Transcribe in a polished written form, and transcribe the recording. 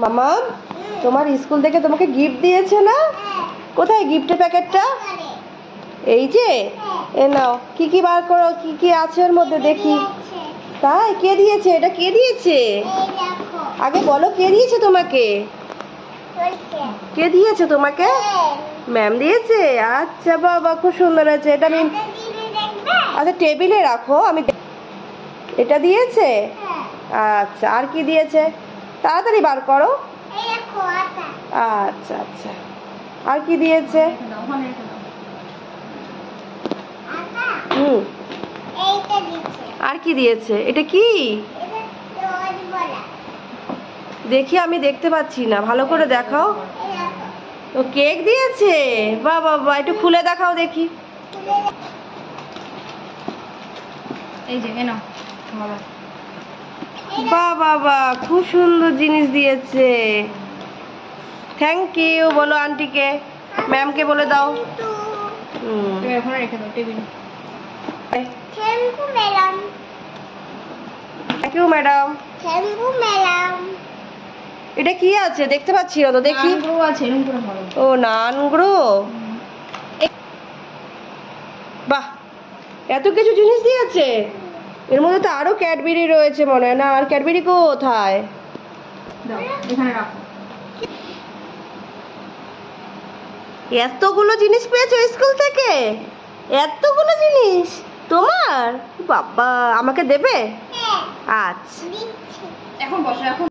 মামা তোমার স্কুল থেকে তোমাকে গিফট দিয়েছে না? কোথায় গিফটের প্যাকেটটা? এই যে, এ নাও। কি কি বার করো, কি কি আছে ওর মধ্যে দেখি। তাই? কে দিয়েছে? এটা কে দিয়েছে? আগে বলো কে দিয়েছে তোমাকে? কে দিয়েছে তোমাকে? ম্যাম দিয়েছে। আচ্ছা বাবা, খুব সুন্দর আছে। এটা আমি আচ্ছা টেবিলে রাখো। আমি এটা দিয়েছে। আচ্ছা, আর কি দিয়েছে? তাড়াতাড়ি বার করো। আচ্ছা আচ্ছা, আর কি দিয়েছে? আর কি দিয়েছে? এটা কি দেখি, আমি দেখতে পাচ্ছি না, ভালো করে দেখাও। ও কেক দিয়েছে। বাহ বাহ বাহ, একটু খুলে দেখাও দেখি। এই যে নাও বাবা। বাহ বাহ বাহ, খুব সুন্দর জিনিস দিয়েছে। থ্যাংক ইউ বলো আন্টিকে, ম্যামকে বলে দাও। ওখানে রেখে দাও টেবিলে। Thank you madam. এটা কি আছে দেখতে পাচ্ছি না তো, দেখি। ও নানগুলো। বাহ, এত কিছু জিনিস দিয়েছে। এর মধ্যে তো আরো ক্যাডবেরি রয়েছে মনে হয়। না, আর ক্যাডবেরি কোথায়? এখানে রাখো। এতগুলো জিনিস পেয়েছো স্কুল থেকে? এতগুলো জিনিস তোমার? বাবা, আমাকে দেবে? আচ্ছা, এখন বসো। এখন